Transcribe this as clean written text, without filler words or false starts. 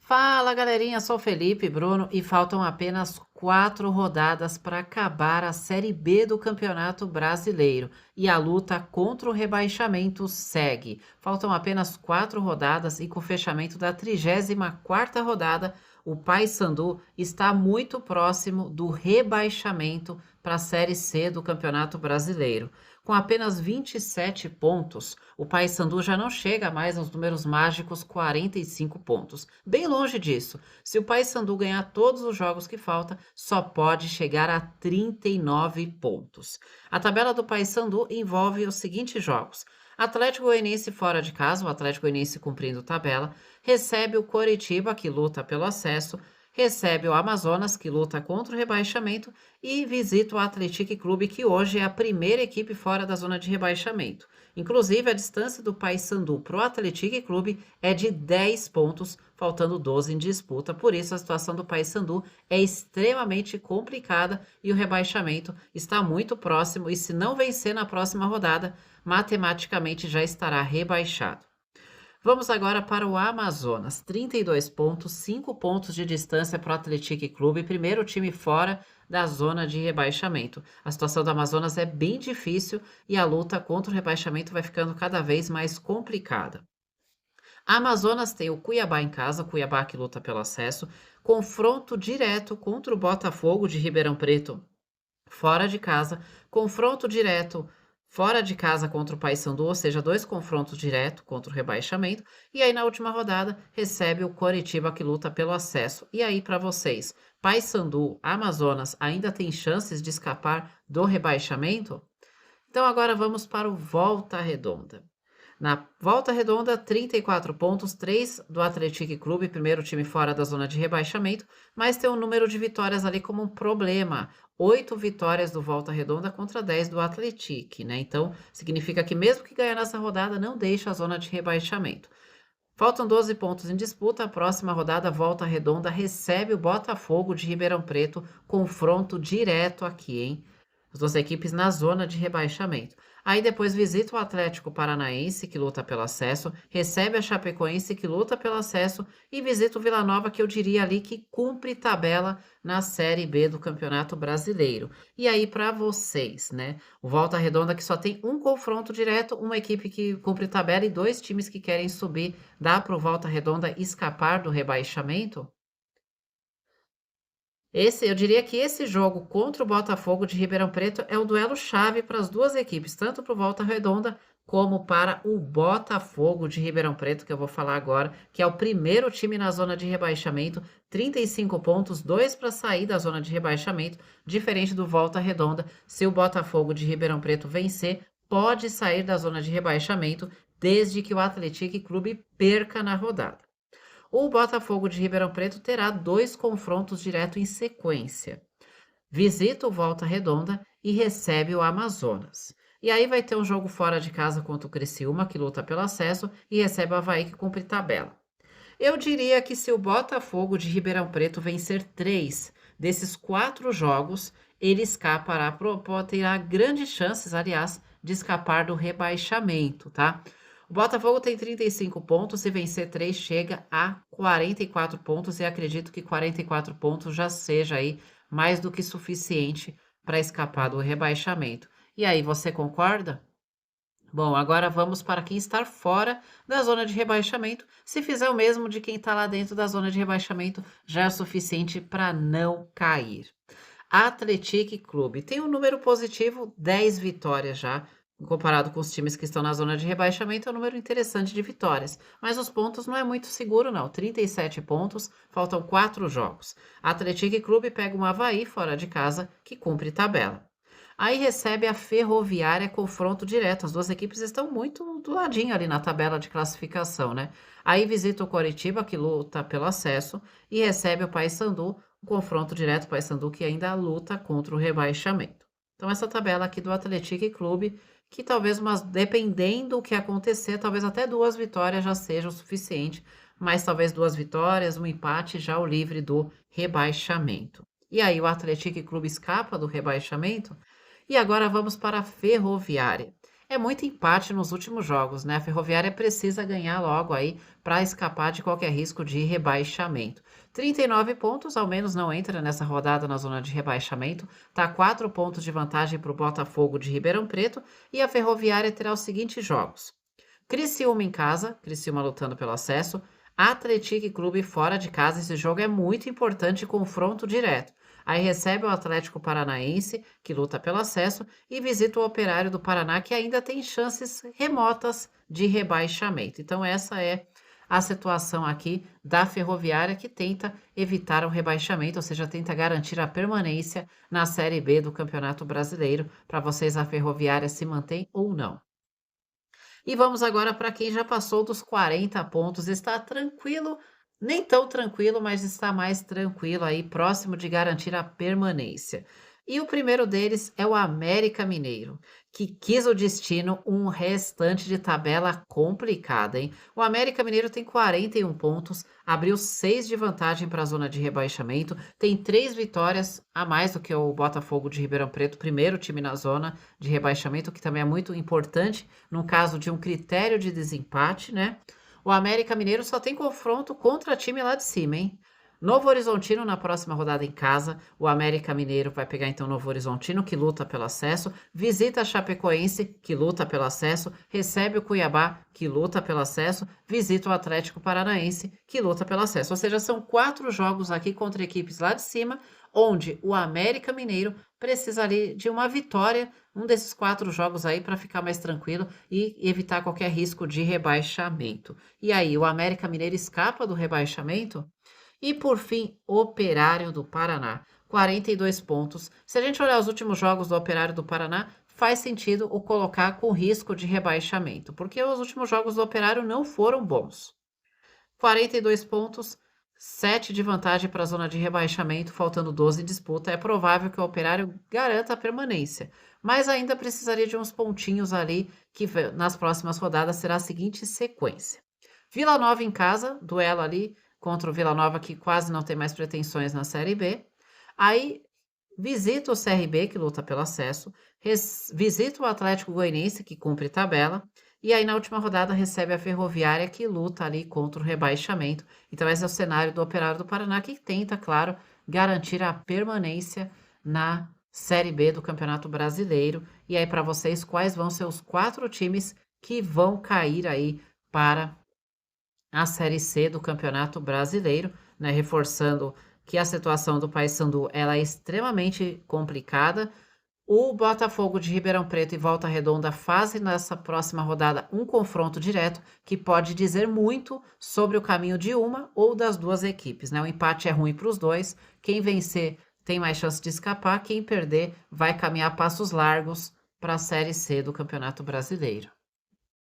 Fala galerinha, sou o Felipe Bruno e faltam apenas 4 rodadas para acabar a Série B do Campeonato Brasileiro e a luta contra o rebaixamento segue. Faltam apenas 4 rodadas e com o fechamento da 34ª rodada, o Paysandu está muito próximo do rebaixamento para a Série C do Campeonato Brasileiro. Com apenas 27 pontos, o Paysandu já não chega mais aos números mágicos 45 pontos. Bem longe disso. Se o Paysandu ganhar todos os jogos que falta, só pode chegar a 39 pontos. A tabela do Paysandu envolve os seguintes jogos: Atlético Goianiense fora de casa, o Atlético Goianiense cumprindo tabela, recebe o Coritiba, que luta pelo acesso, recebe o Amazonas, que luta contra o rebaixamento, e visita o Atlético Clube, que hoje é a primeira equipe fora da zona de rebaixamento. Inclusive, a distância do Paysandu para o Atlético Clube é de 10 pontos, faltando 12 em disputa. Por isso, a situação do Paysandu é extremamente complicada e o rebaixamento está muito próximo. E se não vencer na próxima rodada, matematicamente já estará rebaixado. Vamos agora para o Amazonas. 32 pontos, 5 pontos de distância para o Atlético Clube, primeiro time fora da zona de rebaixamento. A situação do Amazonas é bem difícil e a luta contra o rebaixamento vai ficando cada vez mais complicada. A Amazonas tem o Cuiabá em casa, o Cuiabá que luta pelo acesso, confronto direto contra o Botafogo de Ribeirão Preto fora de casa, confronto direto fora de casa contra o Paysandu, ou seja, 2 confrontos direto contra o rebaixamento, e aí na última rodada recebe o Coritiba que luta pelo acesso. E aí para vocês, Paysandu, Amazonas ainda tem chances de escapar do rebaixamento? Então agora vamos para o Volta Redonda. Na Volta Redonda, 34 pontos, 3 do Atlético Clube, primeiro time fora da zona de rebaixamento, mas tem um número de vitórias ali como um problema. 8 vitórias do Volta Redonda contra 10 do Atlético, né? Então, significa que mesmo que ganhar nessa rodada, não deixa a zona de rebaixamento. Faltam 12 pontos em disputa, a próxima rodada, Volta Redonda recebe o Botafogo de Ribeirão Preto, confronto direto aqui, hein? As duas equipes na zona de rebaixamento. Aí depois visita o Atlético Paranaense, que luta pelo acesso, recebe a Chapecoense, que luta pelo acesso, e visita o Vila Nova, que eu diria ali que cumpre tabela na Série B do Campeonato Brasileiro. E aí para vocês, né? O Volta Redonda que só tem um confronto direto, uma equipe que cumpre tabela e 2 times que querem subir. Dá para o Volta Redonda escapar do rebaixamento? Eu diria que esse jogo contra o Botafogo de Ribeirão Preto é o duelo chave para as duas equipes, tanto para o Volta Redonda como para o Botafogo de Ribeirão Preto, que eu vou falar agora, que é o primeiro time na zona de rebaixamento, 35 pontos, 2 para sair da zona de rebaixamento, diferente do Volta Redonda. Se o Botafogo de Ribeirão Preto vencer, pode sair da zona de rebaixamento, desde que o Atlético Clube perca na rodada. O Botafogo de Ribeirão Preto terá 2 confrontos direto em sequência. Visita o Volta Redonda e recebe o Amazonas. E aí vai ter um jogo fora de casa contra o Criciúma, que luta pelo acesso, e recebe o Avaí, que cumpre tabela. Eu diria que se o Botafogo de Ribeirão Preto vencer 3 desses 4 jogos, ele escapará, terá grandes chances, aliás, de escapar do rebaixamento, tá? O Botafogo tem 35 pontos, se vencer 3 chega a 44 pontos e acredito que 44 pontos já seja aí mais do que suficiente para escapar do rebaixamento. E aí, você concorda? Bom, agora vamos para quem está fora da zona de rebaixamento. Se fizer o mesmo de quem está lá dentro da zona de rebaixamento, já é o suficiente para não cair. Atlético Clube tem um número positivo, 10 vitórias já. Comparado com os times que estão na zona de rebaixamento, é um número interessante de vitórias. Mas os pontos não é muito seguro, não. 37 pontos, faltam 4 jogos. Atlético Clube pega um Avaí fora de casa, que cumpre tabela. Aí recebe a Ferroviária, confronto direto. As duas equipes estão muito do ladinho ali na tabela de classificação, né? Aí visita o Coritiba, que luta pelo acesso, e recebe o Paysandu, um confronto direto, o Paysandu que ainda luta contra o rebaixamento. Então essa tabela aqui do Atlético Clube, que talvez, dependendo do que acontecer, talvez até 2 vitórias já seja o suficiente, mas talvez 2 vitórias, um empate já o livre do rebaixamento. E aí o Atlético Clube escapa do rebaixamento? E agora vamos para a Ferroviária. É muito empate nos últimos jogos, né? A Ferroviária precisa ganhar logo aí para escapar de qualquer risco de rebaixamento. 39 pontos, ao menos não entra nessa rodada na zona de rebaixamento. Tá 4 pontos de vantagem para o Botafogo de Ribeirão Preto e a Ferroviária terá os seguintes jogos: Criciúma em casa, Criciúma lutando pelo acesso. Atlético Clube fora de casa, esse jogo é muito importante, confronto direto. Aí recebe o Atlético Paranaense, que luta pelo acesso, e visita o Operário do Paraná, que ainda tem chances remotas de rebaixamento. Então essa é a situação aqui da Ferroviária, que tenta evitar o rebaixamento, ou seja, tenta garantir a permanência na Série B do Campeonato Brasileiro. Para vocês, a Ferroviária se mantém ou não? E vamos agora para quem já passou dos 40 pontos, está tranquilo, nem tão tranquilo, mas está mais tranquilo aí, próximo de garantir a permanência. E o primeiro deles é o América Mineiro, que quis o destino um restante de tabela complicada, hein? O América Mineiro tem 41 pontos, abriu 6 de vantagem para a zona de rebaixamento, tem 3 vitórias a mais do que o Botafogo de Ribeirão Preto, primeiro time na zona de rebaixamento, que também é muito importante no caso de um critério de desempate, né? O América Mineiro só tem confronto contra time lá de cima, hein? Novo Horizontino na próxima rodada em casa. O América Mineiro vai pegar então Novo Horizontino, que luta pelo acesso. Visita a Chapecoense, que luta pelo acesso. Recebe o Cuiabá, que luta pelo acesso. Visita o Atlético Paranaense, que luta pelo acesso. Ou seja, são 4 jogos aqui contra equipes lá de cima, onde o América Mineiro precisa ali de uma vitória, um desses 4 jogos aí, para ficar mais tranquilo e evitar qualquer risco de rebaixamento. E aí, o América Mineiro escapa do rebaixamento? E por fim, Operário do Paraná, 42 pontos. Se a gente olhar os últimos jogos do Operário do Paraná, faz sentido o colocar com risco de rebaixamento, porque os últimos jogos do Operário não foram bons. 42 pontos, 7 de vantagem para a zona de rebaixamento, faltando 12 em disputa. É provável que o Operário garanta a permanência, mas ainda precisaria de uns pontinhos ali, que nas próximas rodadas será a seguinte sequência: Vila Nova em casa, duelo ali contra o Vila Nova, que quase não tem mais pretensões na Série B. Aí visita o CRB, que luta pelo acesso, visita o Atlético Goianiense, que cumpre tabela, e aí na última rodada recebe a Ferroviária, que luta ali contra o rebaixamento. Então esse é o cenário do Operário do Paraná, que tenta, claro, garantir a permanência na Série B do Campeonato Brasileiro. E aí para vocês, quais vão ser os 4 times que vão cair aí para a Série C do Campeonato Brasileiro, né? Reforçando que a situação do Paysandu ela é extremamente complicada. O Botafogo de Ribeirão Preto e Volta Redonda fazem nessa próxima rodada um confronto direto que pode dizer muito sobre o caminho de uma ou das duas equipes, né? O empate é ruim para os dois. Quem vencer tem mais chance de escapar, quem perder vai caminhar passos largos para a Série C do Campeonato Brasileiro.